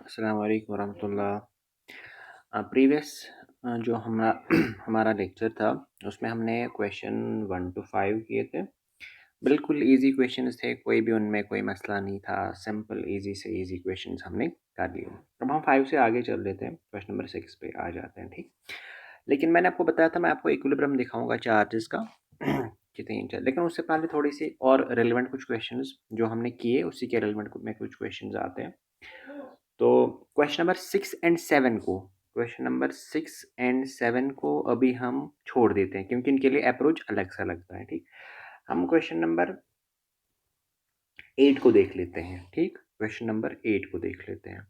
अस्सलाम वालेकुम वरहमतुल्लाह। प्रीवियस जो हमारा लेक्चर था उसमें हमने क्वेश्चन 1 to 5 किए थे। बिल्कुल इजी क्वेश्चंस थे, कोई भी उनमें कोई मसला नहीं था। सिंपल इजी से इजी क्वेश्चंस हमने कर लिए। अब हम 5 से आगे चल लेते हैं, क्वेश्चन नंबर 6 पे आ जाते हैं। ठीक, लेकिन मैंने आपको बताया था मैं आपको इक्विलिब्रियम दिखाऊंगा चार्जेस का कि तीन चार, लेकिन उससे पहले थोड़ी सी और रेलिवेंट कुछ क्वेश्चंस जो हमने किए उसी के रेलिवेंट में कुछ क्वेश्चंस आते हैं। तो क्वेश्चन नंबर 6 एंड 7 को अभी हम छोड़ देते हैं क्योंकि इनके लिए अप्रोच अलग सा लगता है। ठीक, हम क्वेश्चन नंबर 8 को देख लेते हैं। ठीक, क्वेश्चन नंबर 8 को देख लेते हैं।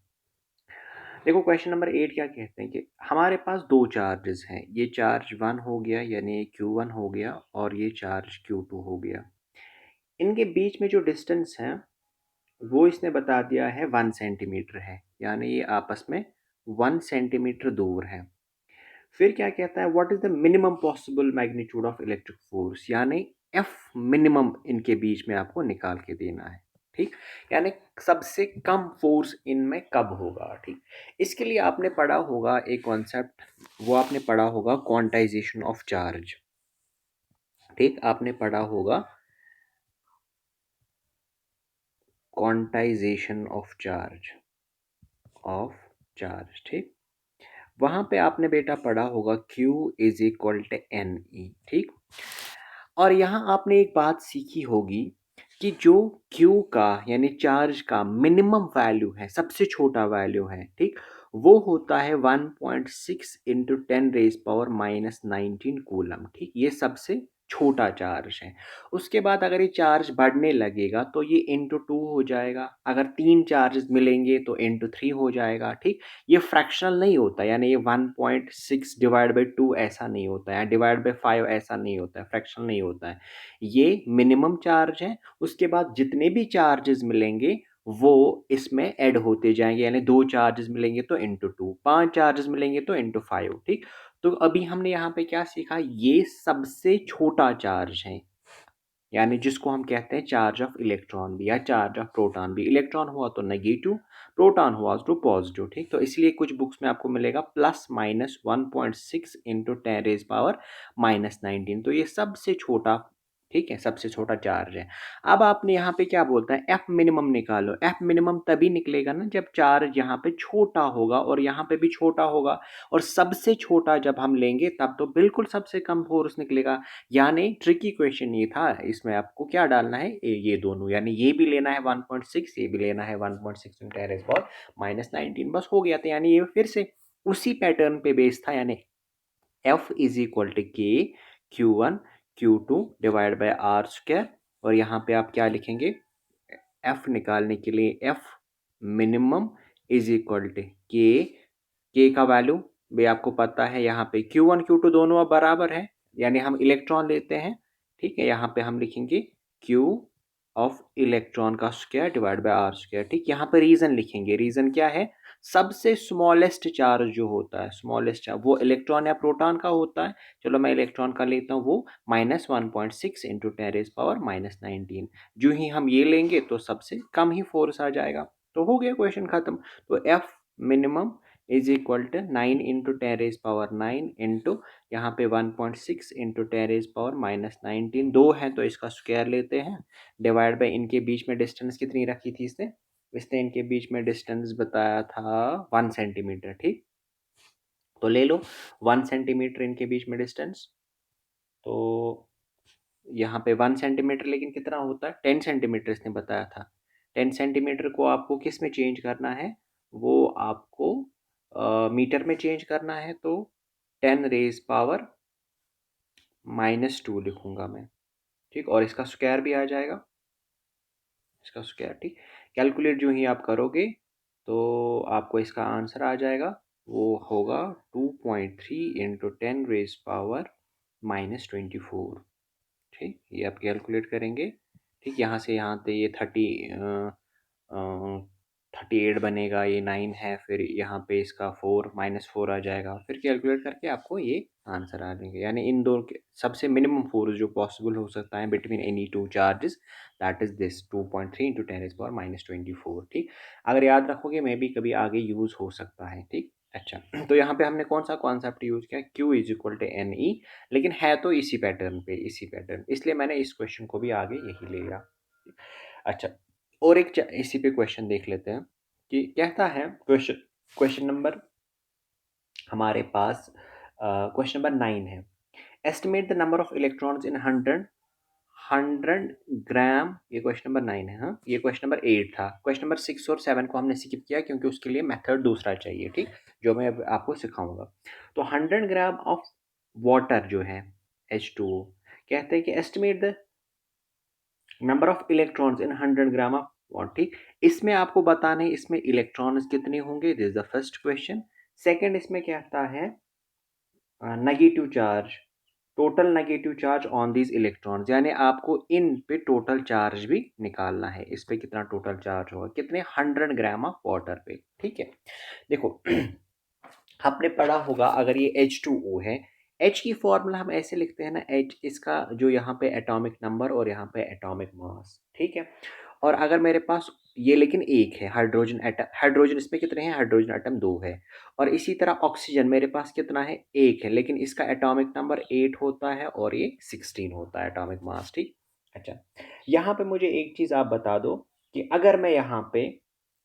देखो क्वेश्चन नंबर 8 क्या कहते हैं कि हमारे पास दो चार्जेस हैं, ये चार्ज 1 हो गया यानी Q1 हो गया और ये चार्ज Q2 हो गया। इनके बीच में जो डिस्टेंस है वो इसने बता दिया है 1 सेंटीमीटर है, यानी ये आपस में 1 सेंटीमीटर दूर है। फिर क्या कहता है, what is the minimum possible magnitude of electric force, यानी एफ मिनिमम इनके बीच में आपको निकाल के देना है। ठीक, यानी सबसे कम फोर्स इनमें कब होगा। ठीक, इसके लिए आपने पढ़ा होगा एक कॉन्सेप्ट, वो आपने पढ़ा होगा क्वांटाइजेशन ऑफ चार्ज। ठीक, आपने पढ़ा होगा क्वांटाइजेशन ऑफ चार्ज। ठीक, वहां पे आपने बेटा पढ़ा होगा Q is equal to NE। ठीक, और यहाँ आपने एक बात सीखी होगी कि जो Q का यानी चार्ज का मिनिमम वैल्यू है, सबसे छोटा वैल्यू है, ठीक, वो होता है 1.6 इंटू 10⁻⁻19 कूलम। ठीक, ये सबसे छोटा चार्ज है। उसके बाद अगर ये चार्ज बढ़ने लगेगा तो ये इंटू 2 हो जाएगा, अगर 3 चार्जेस मिलेंगे तो इंटू 3 हो जाएगा। ठीक, ये फ्रैक्शनल नहीं होता, यानी ये 1.6 डिवाइड बाई 2 ऐसा नहीं होता है, डिवाइड बाई 5 ऐसा नहीं होता है, फ्रैक्शनल नहीं होता है। ये मिनिमम चार्ज है, उसके बाद जितने भी चार्जेस मिलेंगे वो इसमें ऐड होते जाएंगे, यानी 2 चार्जेस मिलेंगे तो इंटू 2, 5 चार्जेस मिलेंगे तो इंटू 5। ठीक, तो अभी हमने यहाँ पे क्या सीखा, ये सबसे छोटा चार्ज है, यानी जिसको हम कहते हैं चार्ज ऑफ इलेक्ट्रॉन भी या चार्ज ऑफ प्रोटॉन भी। इलेक्ट्रॉन हुआ तो नेगेटिव, प्रोटॉन हुआ तो पॉजिटिव। ठीक, तो इसलिए कुछ बुक्स में आपको मिलेगा +-1.6 × 10⁻⁻19, तो ये सबसे छोटा, ठीक है, सबसे छोटा चार्ज है। अब आपने यहाँ पे क्या बोलता है, एफ मिनिमम निकालो। एफ मिनिमम तभी निकलेगा ना जब चार्ज यहाँ पे छोटा होगा और यहाँ पे भी छोटा होगा, और सबसे छोटा जब हम लेंगे तब तो बिल्कुल सबसे कम फोर्स निकलेगा। यानी ट्रिकी क्वेश्चन ये था, इसमें आपको क्या डालना है, ये दोनों, यानी ये भी लेना है 1.6, ये भी लेना है 1.6 × 10⁻⁻19, बस हो गया था। यानी ये फिर से उसी पैटर्न पे बेस्ड था, यानी F इज इक्वल टू के Q1 Q2 divide by r square, और यहाँ पे आप क्या लिखेंगे, F निकालने के लिए F minimum is equal to K का वैल्यू भी आपको पता है, यहाँ पे Q1 Q2 दोनों अब बराबर है, यानी हम इलेक्ट्रॉन लेते हैं। ठीक है, यहाँ पे हम लिखेंगे Q ऑफ इलेक्ट्रॉन का square divide by r square. ठीक, यहाँ पे रीजन लिखेंगे, रीजन क्या है, सबसे स्मॉलेस्ट चार्ज जो होता है, स्मॉलेस्ट चार्ज वो इलेक्ट्रॉन या प्रोटॉन का होता है। चलो मैं इलेक्ट्रॉन का लेता हूँ, वो -1.6 इंटू 10⁻⁻19। जो ही हम ये लेंगे तो सबसे कम ही फोर्स आ जाएगा, तो हो गया क्वेश्चन खत्म। तो F minimum is equal to 9 into 10⁻9 into यहाँ पे 1.6 इंटू 10⁻⁻19, दो है तो इसका स्क्वायर लेते हैं, डिवाइड बाई इनके बीच में डिस्टेंस कितनी रखी थी इसने, इसने इनके बीच में डिस्टेंस बताया था 1 सेंटीमीटर। ठीक, तो ले लो 1 सेंटीमीटर इनके बीच में डिस्टेंस, तो यहाँ पे 1 सेंटीमीटर, लेकिन कितना होता है, 10 सेंटीमीटर इसने बताया था। 10 सेंटीमीटर को आपको किस में चेंज करना है, वो आपको मीटर में चेंज करना है, तो 10⁻⁻2 लिखूंगा मैं। ठीक, और इसका स्क्वायर भी आ जाएगा, इसका स्क्वायर। ठीक, कैलकुलेट जो ही आप करोगे तो आपको इसका आंसर आ जाएगा, वो होगा 2.3 इंटू 10⁻⁻24। ठीक, ये आप कैलकुलेट करेंगे। ठीक, यहाँ से यहाँ पे ये 30 38 बनेगा, ये 9 है, फिर यहाँ पे इसका 4 -4 आ जाएगा, फिर कैलकुलेट करके आपको ये आंसर आ जाएंगे। यानी इन दो के सबसे मिनिमम फोर्स जो पॉसिबल हो सकता है between any two charges, that is this 2.3 into 10⁻⁻24। ठीक, अगर याद रखोगे मे भी कभी आगे यूज़ हो सकता है। ठीक, अच्छा, तो यहाँ पे हमने कौन सा कॉन्सेप्ट यूज़ किया, Q is equal to N E, लेकिन है तो इसी पैटर्न पे, इसी पैटर्न, इसलिए मैंने इस क्वेश्चन को भी आगे यही ले लिया। अच्छा, और एक इसी पे क्वेश्चन देख लेते हैं कि कहता है क्वेश्चन, क्वेश्चन नंबर हमारे पास क्वेश्चन नंबर 9 है। Estimate the number of electrons in 100 ग्राम, ये क्वेश्चन नंबर 9 है। हाँ, ये क्वेश्चन नंबर 8 था। क्वेश्चन नंबर 6 और 7 को हमने स्किप किया क्योंकि उसके लिए मेथड दूसरा चाहिए। ठीक, जो मैं अब आपको सिखाऊंगा। तो 100 ग्राम ऑफ वाटर जो है H2O, कहते हैं कि estimate the number of electrons in 100 gram of water. ठीक, इसमें आपको बताना है इसमें इलेक्ट्रॉन्स कितने होंगे, this is the first question. Second इसमें क्या आता है, negative charge, total negative charge on these electrons, यानी आपको इन पे टोटल चार्ज भी निकालना है, इस पे कितना टोटल चार्ज होगा, कितने, 100 ग्राम ऑफ वाटर पे। ठीक है, देखो आपने पढ़ा होगा अगर ये H2O है, H की फॉर्मूला हम ऐसे लिखते हैं ना, H इसका जो यहाँ पे एटॉमिक नंबर और यहाँ पे एटॉमिक मास। ठीक है, और अगर मेरे पास ये लेकिन एक है हाइड्रोजन एटम, हाइड्रोजन इसमें कितने हैं, हाइड्रोजन एटम 2 है, और इसी तरह ऑक्सीजन मेरे पास कितना है, एक है, लेकिन इसका एटॉमिक नंबर 8 होता है और ये 16 होता है एटॉमिक मास। ठीक, अच्छा, यहाँ पे मुझे एक चीज़ आप बता दो कि अगर मैं यहाँ पे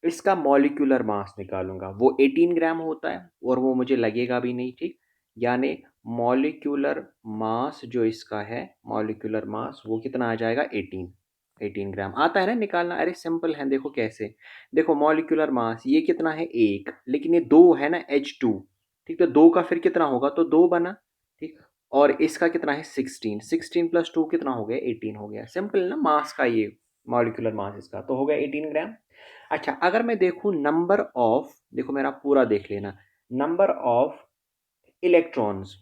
इसका मॉलिक्यूलर मास निकालूंगा, वो 18 ग्राम होता है और वो मुझे लगेगा भी नहीं। ठीक, यानी मॉलिक्यूलर मास जो इसका है, मॉलिक्यूलर मास वो कितना आ जाएगा, 18 ग्राम आता है ना निकालना। अरे सिंपल है, देखो कैसे, देखो मॉलिक्यूलर मास ये कितना है, एक, लेकिन ये दो है ना, H2। ठीक, तो दो का फिर कितना होगा, तो दो बना। ठीक, और इसका कितना है, 16, 16 प्लस 2 कितना हो गया, 18 हो गया। सिंपल ना, मास का ये मॉलिक्यूलर मास इसका तो हो गया 18 ग्राम। अच्छा, अगर मैं देखूं नंबर ऑफ, देखो मेरा पूरा देख लेना, number of electrons,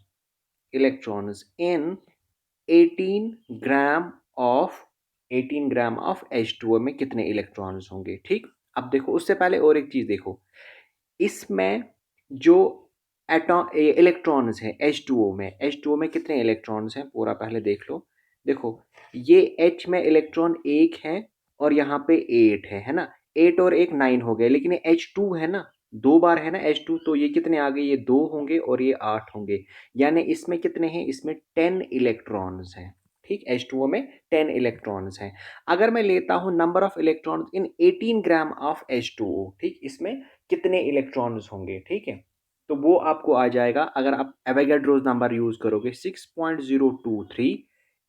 electrons in 18 gram of 18 gram of H2O में कितने इलेक्ट्रॉन्स होंगे। ठीक, अब देखो उससे पहले और एक चीज देखो, इसमें जो एटॉम इलेक्ट्रॉन्स हैं H2O में कितने इलेक्ट्रॉन्स हैं पूरा पहले देख लो। देखो ये H में इलेक्ट्रॉन एक है और यहाँ पे 8 है ना, 8 और एक 9 हो गए, लेकिन ये H2 है ना, दो बार है ना H2, तो ये कितने आ गए, ये दो होंगे और ये 8 होंगे, यानी इसमें कितने हैं, इसमें 10 इलेक्ट्रॉन्स हैं। ठीक, H2O में 10 इलेक्ट्रॉन्स हैं। अगर मैं लेता हूँ number of electrons in 18 gram of H2O, ठीक, इसमें कितने इलेक्ट्रॉन्स होंगे। ठीक है, तो वो आपको आ जाएगा, अगर आप एवोगैड्रोस नंबर यूज करोगे 6.023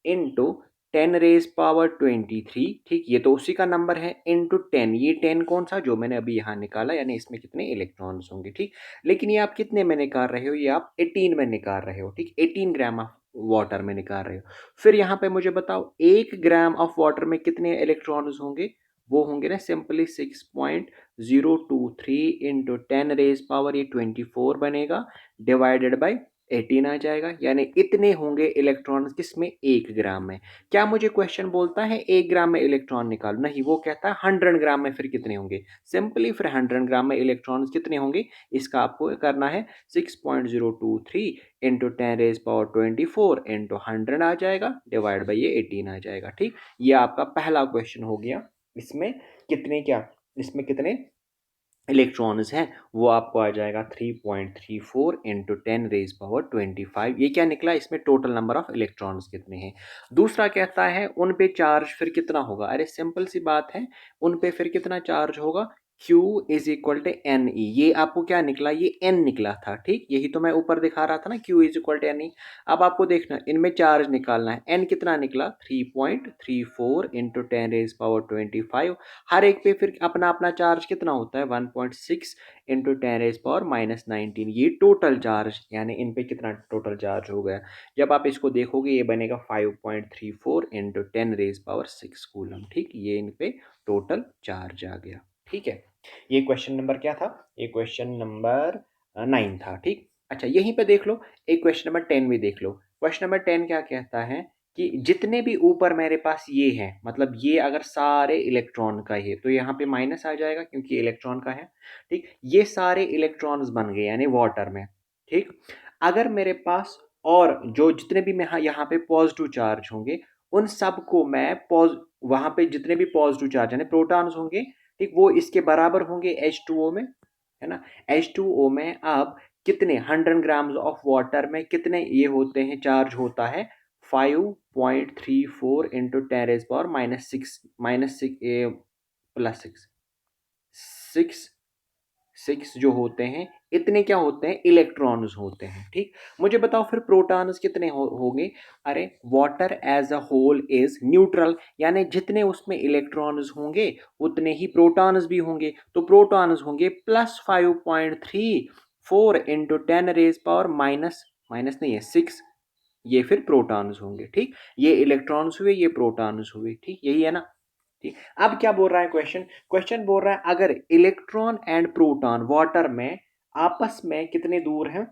इंटू 10⁻23। ठीक, ये तो उसी का नंबर है, इंटू 10, ये 10 कौन सा, जो मैंने अभी यहाँ निकाला, यानी इसमें कितने इलेक्ट्रॉन्स होंगे। ठीक, लेकिन ये आप कितने में निकाल रहे हो, ये आप 18 में निकाल रहे हो। ठीक, 18 ग्राम ऑफ वाटर में निकाल रहे हो। फिर यहाँ पे मुझे बताओ 1 ग्राम ऑफ वाटर में कितने इलेक्ट्रॉन्स होंगे, वो होंगे ना सिंपली 6.023 इंटू 10⁻24 बनेगा, डिवाइडेड बाई 18 आ जाएगा, यानी इतने होंगे इलेक्ट्रॉन्स किसमें, 1 ग्राम में। क्या मुझे क्वेश्चन बोलता है 1 ग्राम में इलेक्ट्रॉन निकालो, नहीं, वो कहता है 100 ग्राम में फिर कितने होंगे। सिंपली फिर 100 ग्राम में इलेक्ट्रॉन्स कितने होंगे, इसका आपको करना है 6.023 इंटू 10⁻24 इंटू 100 आ जाएगा, डिवाइड बाई ये 18 आ जाएगा। ठीक, ये आपका पहला क्वेश्चन हो गया। इसमें कितने, क्या इसमें कितने इलेक्ट्रॉन्स हैं, वो आपको आ जाएगा 3.34 इंटू 10⁻25। ये क्या निकला, इसमें टोटल नंबर ऑफ इलेक्ट्रॉन्स कितने हैं। दूसरा कहता है उन पे चार्ज फिर कितना होगा, अरे सिंपल सी बात है, उन पे फिर कितना चार्ज होगा, Q is equal to N E. ये आपको क्या निकला, ये N निकला था। ठीक, यही तो मैं ऊपर दिखा रहा था ना, Q is equal to N E. अब आपको देखना इनमें चार्ज निकालना है, N कितना निकला, 3.34 इंटू 10⁻25। हर एक पे फिर अपना अपना चार्ज कितना होता है, 1.6 इंटू 10⁻19। ये टोटल चार्ज, यानी इन पे कितना टोटल चार्ज हो गया, जब आप इसको देखोगे ये बनेगा 5.34 इंटू 10⁻6 कूलम। ठीक, ये इन पे टोटल चार्ज आ गया। ठीक है, ये क्वेश्चन नंबर क्या था, ये क्वेश्चन नंबर 9 था। ठीक, अच्छा, यहीं पे देख लो, एक क्वेश्चन नंबर 10 भी देख लो। क्वेश्चन नंबर 10 क्या कहता है कि जितने भी ऊपर मेरे पास ये हैं, मतलब ये अगर सारे इलेक्ट्रॉन का है तो यहाँ पे माइनस आ जाएगा क्योंकि इलेक्ट्रॉन का है, ठीक। ये सारे इलेक्ट्रॉन्स बन गए यानी वाटर में, ठीक। अगर मेरे पास और जो जितने भी मैं यहाँ पे पॉजिटिव चार्ज होंगे उन सबको मैं वहाँ पे जितने भी पॉजिटिव चार्ज यानी प्रोटॉन्स होंगे, ठीक, वो इसके बराबर होंगे H2O में, है ना। H2O में अब कितने 100 ग्राम्स ऑफ वाटर में कितने ये होते हैं, चार्ज होता है 5.34 इंटू 10⁻⁻⁶ प्लस सिक्स सिक्स जो होते हैं, इतने क्या होते हैं, इलेक्ट्रॉन्स होते हैं, ठीक। मुझे बताओ फिर प्रोटॉन्स कितने होंगे। अरे water as a whole is neutral, यानी जितने उसमें इलेक्ट्रॉन्स होंगे उतने ही प्रोटॉन्स भी होंगे, तो प्रोटॉन्स होंगे +5.34 इंटू 10⁻⁻, माइनस नहीं है 6, ये फिर प्रोटॉन्स होंगे, ठीक। ये इलेक्ट्रॉन्स हुए, ये प्रोटॉन्स हुए, ठीक, यही है ना, ठीक। अब क्या बोल रहा है क्वेश्चन, क्वेश्चन बोल रहा है अगर इलेक्ट्रॉन एंड प्रोटॉन वाटर में आपस में कितने दूर हैं,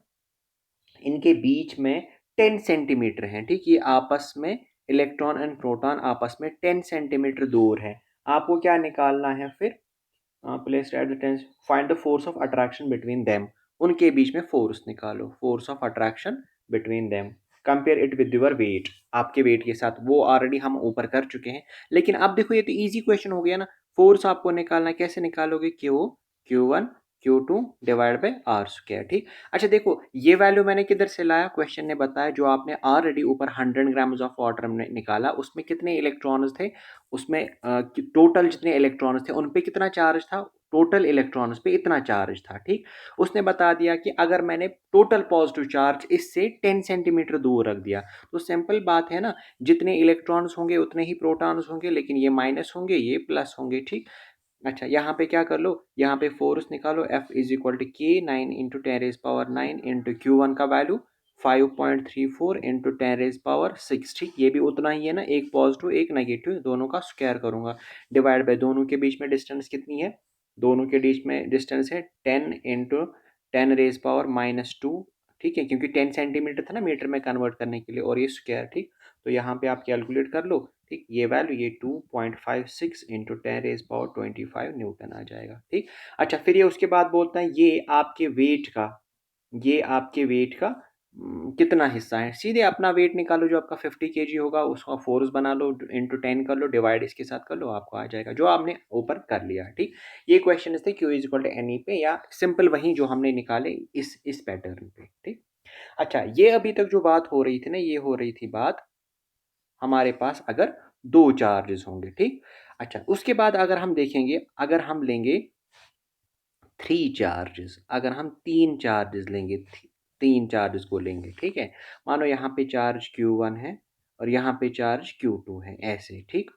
इनके बीच में 10 सेंटीमीटर हैं, ठीक। ये आपस में इलेक्ट्रॉन एंड प्रोटॉन आपस में 10 सेंटीमीटर दूर है। आपको क्या निकालना है फिर, place at the distance, find the force of attraction between them, उनके बीच में फोर्स निकालो, force of attraction between them, compare it with your weight, आपके वेट के साथ, वो ऑलरेडी हम ऊपर कर चुके हैं। लेकिन अब देखो ये तो इजी क्वेश्चन हो गया ना, फोर्स आपको निकालना है, कैसे निकालोगे, Q1 Q2 divide by are square, ठीक। अच्छा देखो ये वैल्यू मैंने किधर से लाया, क्वेश्चन ने बताया जो आपने ऑलरेडी ऊपर 100 ग्राम्स ऑफ वाटर में निकाला उसमें कितने इलेक्ट्रॉन्स थे, उसमें टोटल जितने इलेक्ट्रॉन्स थे उन पे कितना चार्ज था, टोटल इलेक्ट्रॉन्स पे इतना चार्ज था, ठीक। उसने बता दिया कि अगर मैंने टोटल पॉजिटिव चार्ज इससे 10 सेंटीमीटर दूर रख दिया तो सिंपल बात है ना, जितने इलेक्ट्रॉन्स होंगे उतने ही प्रोटॉन्स होंगे, लेकिन ये माइनस होंगे ये प्लस होंगे, ठीक। अच्छा यहाँ पे क्या कर लो, यहाँ पे फोर्स निकालो, F इज इक्वल टू के 9 इंटू 10⁻⁹ इंटू Q1 का वैल्यू 5.34 इंटू 10⁻⁶, ठीक। ये भी उतना ही है ना, एक पॉजिटिव एक नेगेटिव, दोनों का स्क्वायर करूंगा, डिवाइड बाय दोनों के बीच में डिस्टेंस कितनी है, दोनों के बीच में डिस्टेंस है 10 इंटू 10⁻⁻², ठीक है, क्योंकि 10 सेंटीमीटर था ना मीटर में कन्वर्ट करने के लिए, और ये स्क्वायर, ठीक। तो यहाँ पे आप कैलकुलेट कर लो, ठीक, ये वैल्यू ये 2.56 इंटू 10⁻25 न्यूटन आ जाएगा, ठीक। अच्छा फिर ये उसके बाद बोलता है ये आपके वेट का कितना हिस्सा है, सीधे अपना वेट निकालो, जो आपका 50 kg होगा उसका फोर्स बना लो, इंटू 10 कर लो, डिवाइड इसके साथ कर लो, आपको आ जाएगा जो आपने ऊपर कर लिया, ठीक। ये क्वेश्चन थे Q is equal to NE पे, या सिंपल वही जो हमने निकाले इस पैटर्न पे, ठीक। अच्छा ये अभी तक जो बात हो रही थी ना, ये हो रही थी बात हमारे पास अगर दो चार्जेस होंगे, ठीक। अच्छा उसके बाद अगर हम देखेंगे, अगर हम लेंगे थ्री चार्जेस, अगर हम तीन चार्जेस लेंगे, तीन चार्जेस को लेंगे, ठीक है। मानो यहाँ पे चार्ज Q1 है और यहाँ पे चार्ज Q2 है, ऐसे, ठीक।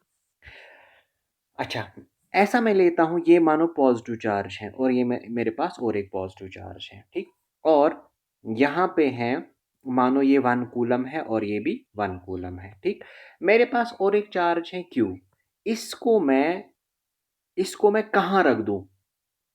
अच्छा ऐसा मैं लेता हूँ, ये मानो पॉजिटिव चार्ज है और ये मेरे पास और एक पॉजिटिव चार्ज है, ठीक। और यहाँ पे है मानो ये 1 कूलम है और ये भी 1 कूलम है, ठीक। मेरे पास और एक चार्ज है Q, इसको मैं इसको मैं कहाँ रख दूँ,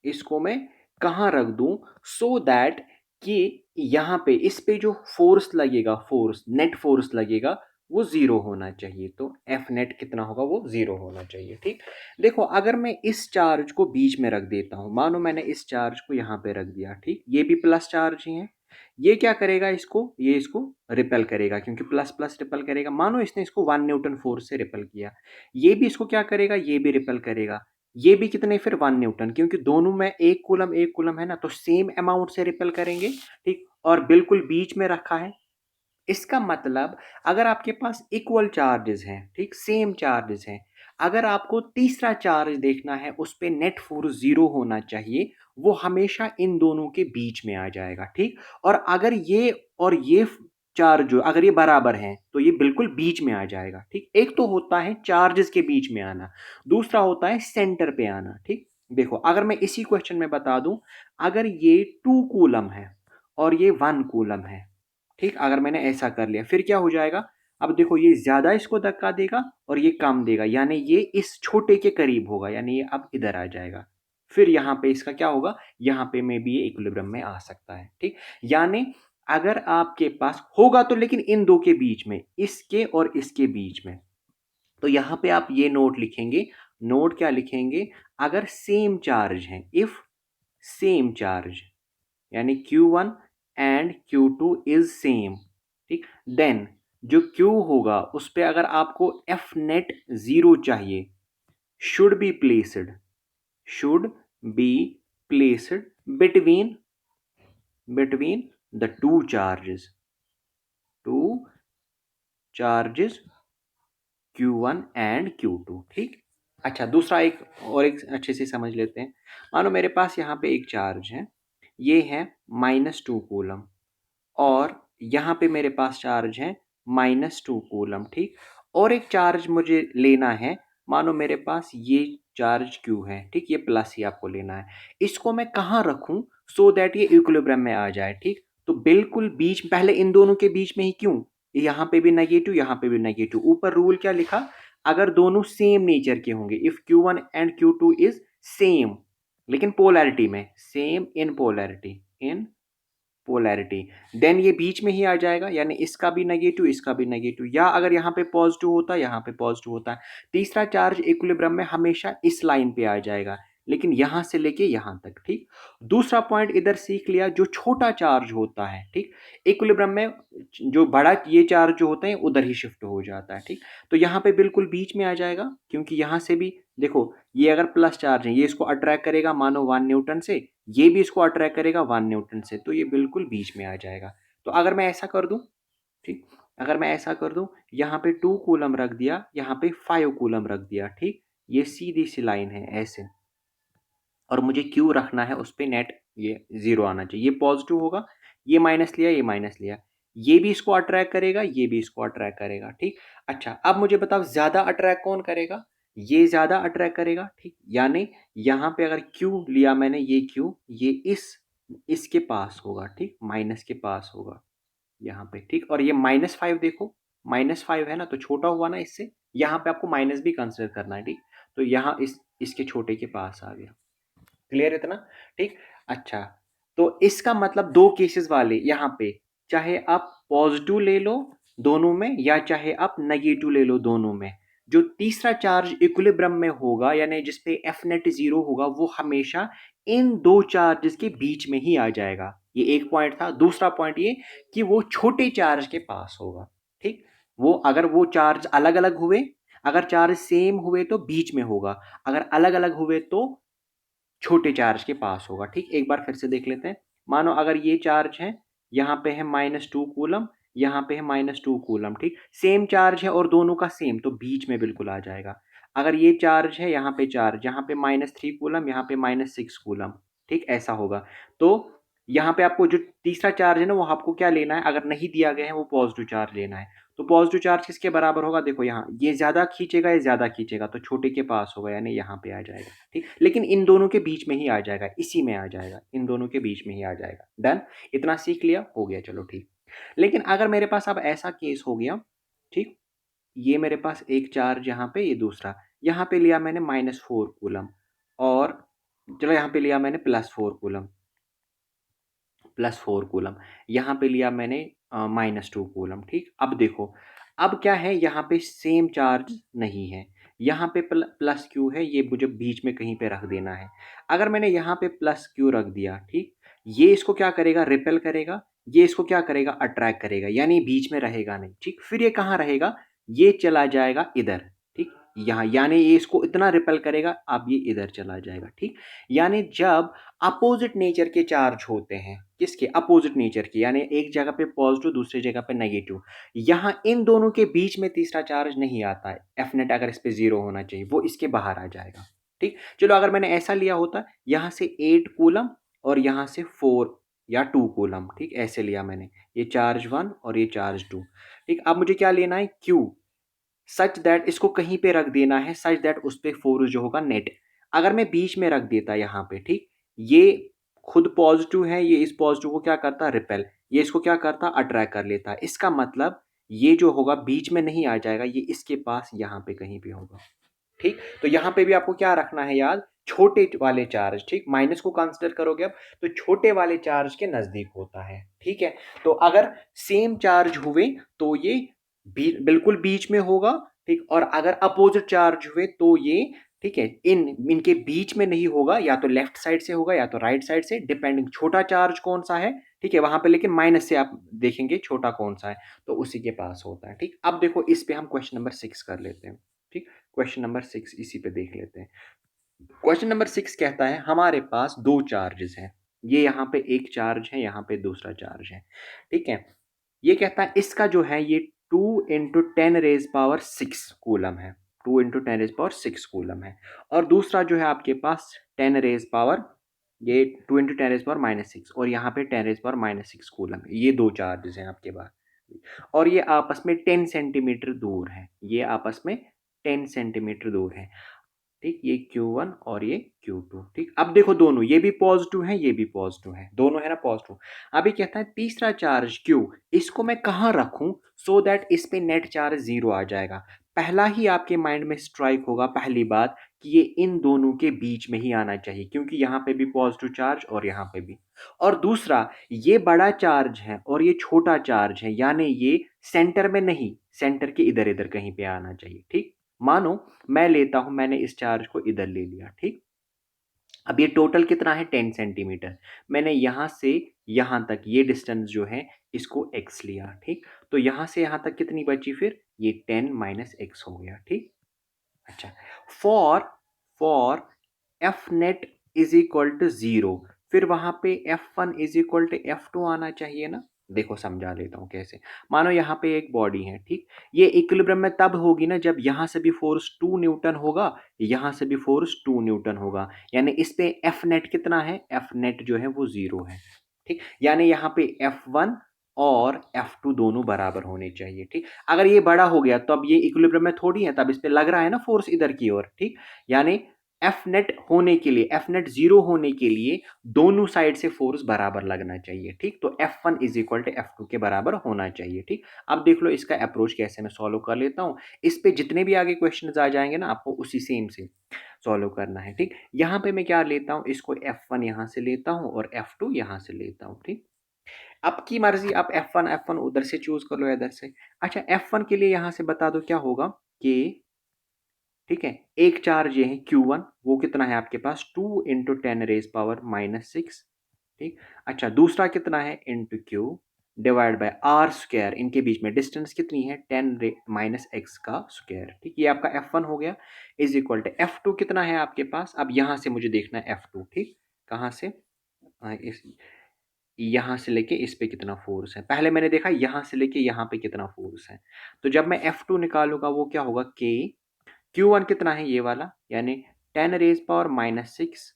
इसको मैं कहाँ रख दूँ, सो दैट कि यहाँ पे इस पे जो फोर्स लगेगा, फोर्स नेट फोर्स लगेगा वो ज़ीरो होना चाहिए, तो एफ नेट कितना होगा, वो ज़ीरो होना चाहिए, ठीक। देखो अगर मैं इस चार्ज को बीच में रख देता हूँ, मानो मैंने इस चार्ज को यहाँ पे रख दिया, ठीक, ये भी प्लस चार्ज ही है, ये क्या करेगा, ये इसको रिपेल करेगा, क्योंकि प्लस प्लस रिपेल करेगा, मानो इसने इसको 1 न्यूटन फोर्स से रिपेल किया, ये भी इसको क्या करेगा, ये भी रिपेल करेगा, ये भी कितने फिर 1 न्यूटन, क्योंकि दोनों में एक कूलम है ना, तो सेम अमाउंट से रिपेल करेंगे, ठीक। और बिल्कुल बीच में रखा है, इसका मतलब अगर आपके पास इक्वल चार्जेस हैं, ठीक, सेम चार्जेस हैं, अगर आपको तीसरा चार्ज देखना है उस पे नेट फोर्स जीरो होना चाहिए, वो हमेशा इन दोनों के बीच में आ जाएगा, ठीक। और अगर ये चार्ज जो अगर ये बराबर हैं तो ये बिल्कुल बीच में आ जाएगा, ठीक। एक तो होता है चार्जेस के बीच में आना, दूसरा होता है सेंटर पे आना, ठीक। देखो अगर मैं इसी क्वेश्चन में बता दूं, अगर ये 2 कूलम है और ये 1 कूलम है, ठीक, अगर मैंने ऐसा कर लिया फिर क्या हो जाएगा, अब देखो ये ज्यादा इसको धक्का देगा और ये कम देगा, यानी ये इस छोटे के करीब होगा, यानी ये अब इधर आ जाएगा, फिर यहाँ पे इसका क्या होगा, यहाँ पे में भी ये इक्विलिब्रियम में आ सकता है, ठीक। यानी अगर आपके पास होगा तो लेकिन इन दो के बीच में, इसके और इसके बीच में, तो यहां पे आप ये नोट लिखेंगे। नोट क्या लिखेंगे? अगर सेम चार्ज है, इफ सेम चार्ज, यानी Q1 and Q2 is same, ठीक, देन जो Q होगा उस पे अगर आपको F नेट जीरो चाहिए, should be placed, should be placed between between the two charges Q1 and Q2, ठीक। अच्छा, दूसरा एक और एक अच्छे से समझ लेते हैं। मानो मेरे पास यहाँ पे एक चार्ज है, ये है -2 कूलम, और यहाँ पे मेरे पास चार्ज है -2 कूलम, ठीक। और एक चार्ज मुझे लेना है, मानो मेरे पास ये चार्ज Q है, ठीक, ये प्लस ही आपको लेना है। इसको मैं कहाँ रखूँ सो दैट ये इक्विलिब्रियम में आ जाए, ठीक। तो बिल्कुल बीच, पहले इन दोनों के बीच में ही, क्यों, यहाँ पे भी नेगेटिव, यहाँ पे भी नेगेटिव। ऊपर रूल क्या लिखा? अगर दोनों सेम नेचर के होंगे, if Q1 and Q2 is same, लेकिन पोलैरिटी में, same in polarity, in polarity, then ये बीच में ही आ जाएगा, यानी इसका भी नेगेटिव, इसका भी नेगेटिव, या अगर यहाँ पे पॉजिटिव होता है, यहाँ पे पॉजिटिव होता है। तीसरा चार्ज इक्विलिब्रियम में हमेशा इस लाइन पे आ जाएगा, लेकिन यहाँ से लेके यहाँ तक, ठीक। दूसरा पॉइंट इधर सीख लिया, जो छोटा चार्ज होता है, ठीक, इक्विलिब्रियम में जो बड़ा ये चार्ज जो होता है उधर ही शिफ्ट हो जाता है, ठीक। तो यहाँ पे बिल्कुल बीच में आ जाएगा, क्योंकि यहाँ से भी देखो, ये अगर प्लस चार्ज है, ये इसको अट्रैक्ट करेगा मानो 1 न्यूटन से, ये भी इसको अट्रैक्ट करेगा 1 न्यूटन से, तो ये बिल्कुल बीच में आ जाएगा। तो अगर मैं ऐसा कर दूं, ठीक, अगर मैं ऐसा कर दूं, यहाँ पे 2 कूलम रख दिया, यहाँ पे 5 कूलम रख दिया, ठीक, ये सीधी सी लाइन है ऐसे, और मुझे क्यू रखना है उस पे नेट, ये जीरो आना चाहिए, ये पॉजिटिव होगा, ये माइनस लिया, ये माइनस लिया, ये भी इसको अट्रैक्ट करेगा, ये भी इसको अट्रैक्ट करेगा, ठीक। अच्छा, अब मुझे बताओ ज्यादा अट्रैक्ट कौन करेगा? ये ज्यादा अट्रैक्ट करेगा, ठीक, यानी यहाँ पे अगर क्यू लिया मैंने, ये क्यू, ये इसके पास होगा, ठीक, माइनस के पास होगा यहाँ पे, ठीक। और ये -5 देखो, -5 है ना, तो छोटा हुआ ना इससे, यहाँ पे आपको माइनस भी कंसिडर करना है, ठीक। तो यहाँ इसके छोटे के पास आ गया। क्लियर इतना? ठीक। अच्छा, तो इसका मतलब दो केसेस वाले यहाँ पे, चाहे आप पॉजिटिव ले लो दोनों में, या चाहे आप नेगेटिव ले लो दोनों में, जो तीसरा चार्ज इक्विलिब्रियम में होगा, यानी जिसपे एफ नेट जीरो होगा, वो हमेशा इन दो चार्जेस के बीच में ही आ जाएगा। ये एक पॉइंट था। दूसरा पॉइंट ये कि वो छोटे चार्ज के पास होगा, ठीक। वो अगर वो चार्ज अलग अलग हुए, अगर चार्ज सेम हुए तो बीच में होगा, अगर अलग अलग हुए तो छोटे चार्ज के पास होगा, ठीक। एक बार फिर से देख लेते हैं। मानो अगर ये चार्ज है, यहाँ पे है -2 कूलम, यहाँ पे है -2 कूलम, ठीक। सेम चार्ज है और दोनों का सेम, तो बीच में बिल्कुल आ जाएगा। अगर ये चार्ज है, यहाँ पे चार्ज, यहाँ पे -3 कूलम, यहाँ पे -6 कूलम, ठीक, ऐसा होगा। तो यहाँ पे आपको जो तीसरा चार्ज है ना, वो आपको क्या लेना है, अगर नहीं दिया गया है, वो पॉजिटिव चार्ज लेना है। तो पॉजिटिव चार्ज किसके बराबर होगा? देखो यहाँ, ये ज्यादा खींचेगा, ये ज्यादा खींचेगा, तो छोटे के पास होगा, यानी यहाँ पे आ जाएगा, ठीक। लेकिन इन दोनों के बीच में ही आ जाएगा, इसी में आ जाएगा, इन दोनों के बीच में ही आ जाएगा। डन, इतना सीख लिया, हो गया, चलो ठीक। लेकिन अगर मेरे पास अब ऐसा केस हो गया, ठीक, ये मेरे पास एक चार्ज यहाँ पे, ये दूसरा, यहाँ पे लिया मैंने -4 कूलम, और चलो यहाँ पे लिया मैंने +4 कूलम, +4 कूलम, यहाँ पे लिया मैंने -2 कूलम, ठीक। अब देखो, अब क्या है, यहाँ पे सेम चार्ज नहीं है, यहाँ पे प्लस क्यू है, ये मुझे बीच में कहीं पे रख देना है। अगर मैंने यहाँ पे प्लस क्यू रख दिया, ठीक, ये इसको क्या करेगा, रिपेल करेगा, ये इसको क्या करेगा, अट्रैक्ट करेगा, यानी बीच में रहेगा नहीं, ठीक। फिर ये कहाँ रहेगा, ये चला जाएगा इधर, ठीक, यहाँ, यानी ये इसको इतना रिपेल करेगा, अब ये इधर चला जाएगा, ठीक। यानी जब अपोजिट नेचर के चार्ज होते हैं, किसके? अपोजिट नेचर के, यानी एक जगह पे पॉजिटिव, दूसरी जगह पे नेगेटिव, यहाँ इन दोनों के बीच में तीसरा चार्ज नहीं आता है। एफ नेट अगर इस पे 0 होना चाहिए, वो इसके बाहर आ जाएगा, ठीक। चलो अगर मैंने ऐसा लिया होता, यहाँ से 8 कूलम और यहाँ से 4 या 2 कूलम, ठीक, ऐसे लिया मैंने, ये चार्ज 1 और ये चार्ज 2, ठीक। अब मुझे क्या लेना है, क्यू, सच दैट इसको कहीं पे रख देना है, सच दैट उस पे फोर्स जो होगा नेट, अगर मैं बीच में रख देता यहाँ पे, ठीक, ये खुद पॉजिटिव है, ये इस पॉजिटिव को क्या करता, रिपेल, ये इसको क्या करता, अट्रैक्ट कर लेता। इसका मतलब ये जो होगा बीच में नहीं आ जाएगा, ये इसके पास यहाँ पे कहीं पे होगा, ठीक, तो यहाँ पे भी आपको क्या रखना है याद, छोटे वाले चार्ज, ठीक, माइनस को कंसिडर करोगे अब तो छोटे वाले चार्ज के नजदीक होता है, ठीक है। तो अगर सेम चार्ज हुए तो ये बिल्कुल बीच में होगा, ठीक, और अगर अपोजिट चार्ज हुए तो ये, ठीक है, इनके बीच में नहीं होगा, या तो लेफ्ट साइड से होगा या तो राइट साइड से, डिपेंडिंग छोटा चार्ज कौन सा है, ठीक है, वहां पे लेकिन माइनस से आप देखेंगे छोटा कौन सा है तो उसी के पास होता है, ठीक। अब देखो इस पे हम क्वेश्चन नंबर 6 कर लेते हैं, ठीक, क्वेश्चन नंबर 6 इसी पे देख लेते हैं। क्वेश्चन नंबर 6 कहता है हमारे पास दो चार्जेस हैं, ये यहाँ पे एक चार्ज है, यहाँ पे दूसरा चार्ज है, ठीक है। ये कहता है इसका जो है ये 2 × 10⁻⁶ कूलम है, 2 × 10⁻⁶ है, और दूसरा जो है आपके पास 10⁻, ये 2 × 10⁻⁻⁶ और यहाँ पे 10⁻⁻⁶ कूलम है, ये दो चार्जेस हैं आपके पास, और ये आपस में 10 सेंटीमीटर दूर है, ये आपस में 10 सेंटीमीटर दूर है, ठीक, ये Q1 और ये Q2, ठीक। अब देखो दोनों, ये भी पॉजिटिव है, ये भी पॉजिटिव है, दोनों है ना पॉजिटिव। अभी कहता है तीसरा चार्ज Q, इसको मैं कहाँ रखूं सो दैट इस पे नेट चार्ज 0 आ जाएगा। पहला ही आपके माइंड में स्ट्राइक होगा, पहली बात कि ये इन दोनों के बीच में ही आना चाहिए, क्योंकि यहाँ पे भी पॉजिटिव चार्ज और यहाँ पे भी, और दूसरा ये बड़ा चार्ज है और ये छोटा चार्ज है, यानी ये सेंटर में नहीं, सेंटर के इधर इधर कहीं पे आना चाहिए, ठीक। मानो मैं लेता हूं, मैंने इस चार्ज को इधर ले लिया, ठीक। अब ये टोटल कितना है 10 सेंटीमीटर, मैंने यहां से यहां तक ये डिस्टेंस जो है इसको x लिया, ठीक। तो यहां से यहां तक कितनी बची, फिर ये 10 - x हो गया, ठीक। अच्छा, for for F net is equal to 0, फिर वहां पे F1 is equal to F2 आना चाहिए ना। देखो समझा लेता हूँ कैसे। मानो यहाँ पे एक बॉडी है, ठीक, ये इक्विलिब्रियम में तब होगी ना जब यहाँ से भी फोर्स 2 न्यूटन होगा, यहाँ से भी फोर्स 2 न्यूटन होगा, यानी इस पे एफ नेट कितना है, एफ नेट जो है वो 0 है, ठीक। यानी यहाँ पे F1 और F2 दोनों बराबर होने चाहिए, ठीक। अगर ये बड़ा हो गया तो अब ये इक्विलिब्रियम में थोड़ी है, तब इस पे लग रहा है ना फोर्स इधर की ओर, ठीक। यानी एफ नेट होने के लिए, एफ नेट 0 होने के लिए दोनों साइड से फोर्स बराबर लगना चाहिए, ठीक। तो F1 is equal to F2 के बराबर होना चाहिए, ठीक। अब देख लो इसका अप्रोच कैसे मैं सॉल्व कर लेता हूँ। इस पे जितने भी आगे क्वेश्चन आ जाएंगे ना आपको उसी सेम से सॉल्व करना है, ठीक। यहाँ पे मैं क्या लेता हूँ, इसको F1 यहाँ से लेता हूँ और F2 यहाँ से लेता हूँ, ठीक। आपकी मर्जी, आप F1 उधर से चूज कर लो या इधर से। अच्छा, F1 के लिए यहाँ से बता दो क्या होगा कि, ठीक है, एक चार्ज ये है Q1, वो कितना है आपके पास 2 × 10⁻⁻⁶, ठीक। अच्छा, दूसरा कितना है into Q divide by r square, इनके बीच में डिस्टेंस कितनी है 10⁻⁻⁴ का स्क्वायर, ठीक। ये आपका F1 हो गया, इज इक्वल टू F2 कितना है आपके पास, अब यहाँ से मुझे देखना है F2, ठीक। कहाँ से, इस यहाँ से लेके इस पे कितना फोर्स है, पहले मैंने देखा यहाँ से लेके यहाँ पे कितना फोर्स है, तो जब मैं F2 निकालूंगा वो क्या होगा K, Q1 कितना है ये वाला, यानी 10⁻⁻⁶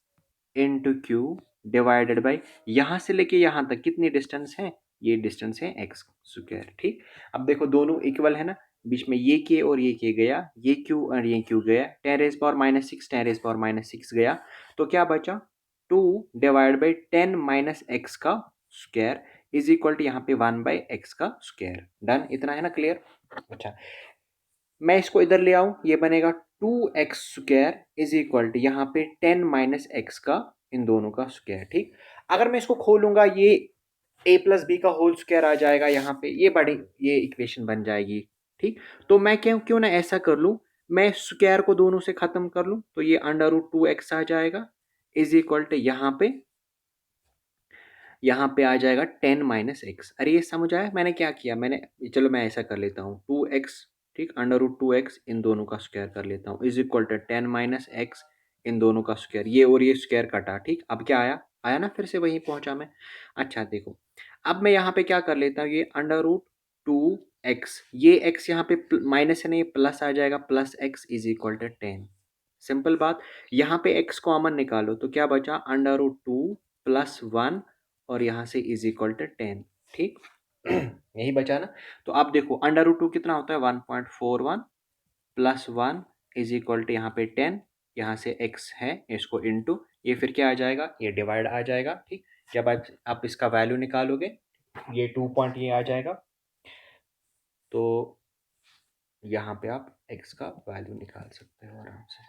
इंटू Q डिवाइडेड बाई यहाँ से लेके यहाँ तक कितनी डिस्टेंस है, ये डिस्टेंस है x स्क्वायर, ठीक। अब देखो दोनों इक्वल है ना, बीच में ये K और ये K गया, ये Q और ये Q गया, 10⁻⁻⁶ 10⁻⁻⁶ गया, तो क्या बचा 2 डिवाइड बाई 10 - x का स्क्वायर इज इक्वल टू यहाँ पे 1/x का स्क्वायर। डन, इतना है ना क्लियर। अच्छा, मैं इसको इधर ले आऊं, ये बनेगा 2x² इज इक्वल टू यहाँ पे 10 - x का इन दोनों का स्क्वायर, ठीक। अगर मैं इसको खोलूंगा ये a+b का होल स्क्वायर आ जाएगा, यहाँ पे ये बड़ी ये इक्वेशन बन जाएगी, ठीक। तो मैं क्यों क्यों ना ऐसा कर लूं, मैं स्क्वायर को दोनों से खत्म कर लूं, तो ये √2x आ जाएगा इज इक्वल टू यहाँ पे आ जाएगा 10 - x। अरे ये समझ आया मैंने क्या किया, मैंने, चलो मैं ऐसा कर लेता हूँ 2x, ठीक, √2x इन दोनों का स्क्वायर कर लेता हूँ इज इक्वल टू 10 - x इन दोनों का स्क्वायर, ये और ये स्क्वायर कटा, ठीक। अब क्या आया, आया ना, फिर से वहीं पहुंचा मैं। अच्छा देखो, अब मैं यहाँ पे क्या कर लेता हूँ, ये √2x, ये x यहाँ पे माइनस है ना, ये प्लस आ जाएगा, +x is equal to 10। Simple बात, यहाँ पे x कॉमन निकालो तो क्या बचा √2 + 1 और यहाँ से इज इक्वल टू 10, ठीक। यही बचा ना। तो आप देखो √2 कितना होता है 1.41 + 1 इज इक्वल टू यहाँ पे 10, यहाँ से x है इसको इंटू, ये फिर क्या आ जाएगा, ये डिवाइड आ जाएगा, ठीक। जब आप इसका वैल्यू निकालोगे ये 2 पॉइंट ये आ जाएगा, तो यहाँ पे आप x का वैल्यू निकाल सकते हो आराम से।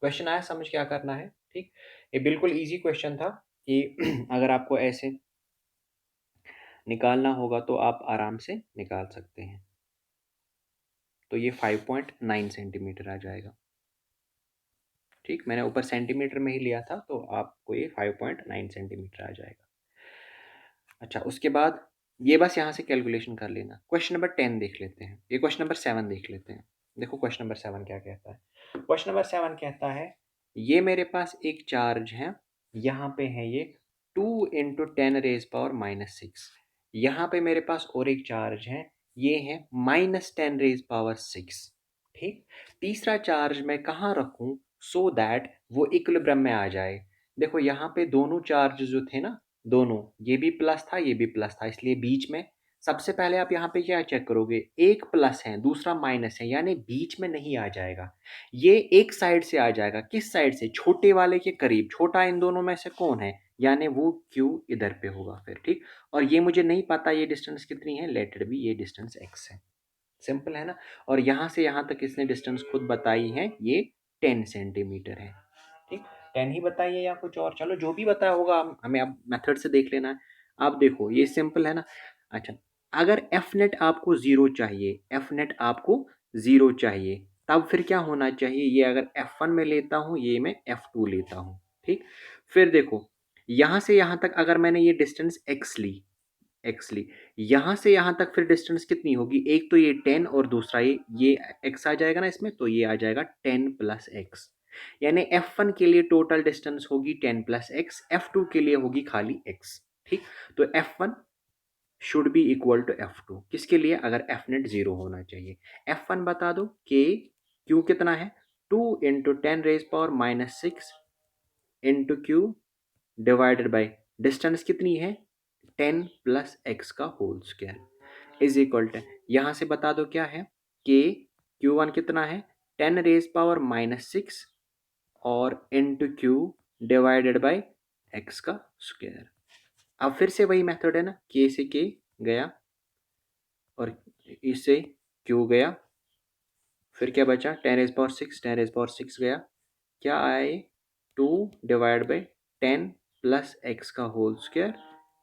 क्वेश्चन आया समझ क्या करना है, ठीक। ये बिल्कुल इजी क्वेश्चन था कि अगर आपको ऐसे निकालना होगा तो आप आराम से निकाल सकते हैं। तो ये 5.9 सेंटीमीटर आ जाएगा, ठीक। मैंने ऊपर सेंटीमीटर में ही लिया था तो आपको ये 5.9 सेंटीमीटर आ जाएगा। अच्छा, उसके बाद ये बस यहाँ से कैलकुलेशन कर लेना। क्वेश्चन नंबर 10 देख लेते हैं, ये क्वेश्चन नंबर 7 देख लेते हैं। देखो क्वेश्चन नंबर 7 क्या कहता है। क्वेश्चन नंबर 7 कहता है ये मेरे पास एक चार्ज है, यहाँ पे है ये 2 इंटू 10⁻⁻6। यहाँ पे मेरे पास और एक चार्ज है, ये है -10⁻6, ठीक। तीसरा चार्ज मैं कहाँ रखूँ सो दैट वो इक्विलिब्रियम में आ जाए। देखो यहाँ पे दोनों चार्ज जो थे ना, दोनों, ये भी प्लस था ये भी प्लस था, इसलिए बीच में सबसे पहले आप यहाँ पे क्या चेक करोगे, एक प्लस है दूसरा माइनस है, यानी बीच में नहीं आ जाएगा। ये एक साइड से आ जाएगा, किस साइड से, छोटे वाले के करीब। छोटा इन दोनों में से कौन है, यानी वो Q इधर पे होगा फिर, ठीक। और ये मुझे नहीं पता ये डिस्टेंस कितनी है, लेट इट बी, ये डिस्टेंस x है। सिंपल है ना। और यहाँ से यहाँ तक इसने डिस्टेंस खुद बताई है, ये 10 सेंटीमीटर है, ठीक। 10 ही बताइए या कुछ और, चलो जो भी बताया होगा हमें अब मेथड से देख लेना है। आप देखो ये सिंपल है ना। अच्छा, अगर एफ नेट आपको ज़ीरो चाहिए, एफ नेट आपको ज़ीरो चाहिए, तब फिर क्या होना चाहिए, ये अगर F1 में लेता हूँ, ये मैं F2 लेता हूँ, ठीक। फिर देखो यहाँ से यहाँ तक अगर मैंने ये डिस्टेंस x ली, यहाँ से यहाँ तक फिर डिस्टेंस कितनी होगी, एक तो ये 10 और दूसरा ये x आ जाएगा ना इसमें, तो ये आ जाएगा 10 प्लस एक्स। यानी F1 के लिए टोटल डिस्टेंस होगी 10 प्लस एक्स, F2 के लिए होगी खाली x, ठीक। तो F1 should be equal to F2, किसके लिए, अगर F नेट जीरो होना चाहिए। F1 बता दो, k q कितना है, 2 into 10⁻⁻6 into q divided by distance कितनी है, 10 प्लस एक्स का whole square is equal to, यहाँ से बता दो क्या है, के Q1 कितना है, 10⁻⁻6 और into Q divided by x का स्क्वायर। अब फिर से वही मेथड है ना, के से के गया और इससे क्यू गया, फिर क्या बचा, 10⁻6 गया, क्या आया ये, 2 डिवाइड बाई 10 प्लस एक्स का होल स्क्वायर,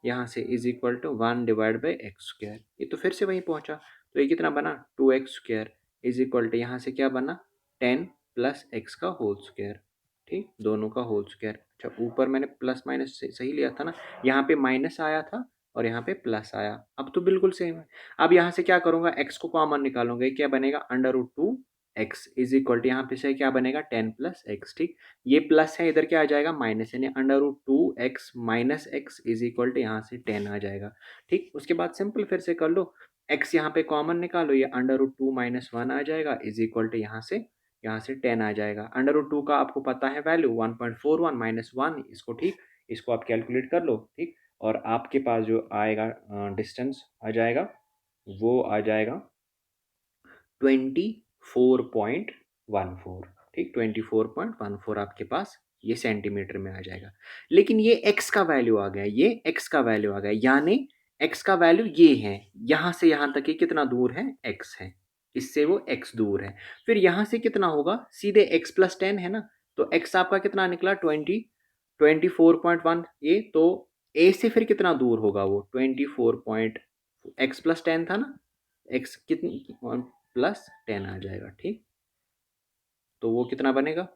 यहाँ से is equal to 1 divide by x square. ये तो फिर से वहीं पहुँचा, तो ये कितना बना, 2x² इज इक्वल टू, यहाँ से क्या बना, 10 प्लस एक्स का होल स्क्वायर, ठीक, दोनों का होल स्क्वायर। अच्छा, ऊपर मैंने प्लस माइनस सही लिया था ना, यहाँ पे माइनस आया था और यहाँ पे प्लस आया, अब तो बिल्कुल सेम है। अब यहाँ से क्या करूँगा, x को कॉमन निकालूंगा, क्या बनेगा, √2 x इज इक्वल टू, यहाँ पे से क्या बनेगा, 10 प्लस एक्स, ठीक। ये प्लस है, इधर क्या आ जाएगा, माइनस, यानी √2x minus x is equal to, यहाँ से 10 आ जाएगा, ठीक। उसके बाद सिंपल फिर से कर लो, x यहाँ पे कॉमन निकालो, ये √2 माइनस 1 आ जाएगा इज इक्वल टू, यहाँ से 10 आ जाएगा। √2 का आपको पता है वैल्यू 1.41 माइनस 1, इसको, ठीक, इसको आप कैलकुलेट कर लो, ठीक। और आपके पास जो आएगा डिस्टेंस आ जाएगा, वो आ जाएगा 24.14, ठीक, 24.14 आपके पास ये सेंटीमीटर में आ जाएगा। लेकिन ये x का वैल्यू आ गया, ये x का वैल्यू आ गया, यानी x का वैल्यू ये है, यहाँ से यहाँ तक ये कितना दूर है, x है, इससे वो x दूर है। फिर यहाँ से कितना होगा, सीधे x प्लस 10 है ना, तो x आपका कितना निकला, 24.1, ये तो a से फिर कितना दूर होगा वो, 24 पॉइंट, x प्लस 10 था ना, x कितनी प्लस 10 आ जाएगा, ठीक। तो वो कितना बनेगा,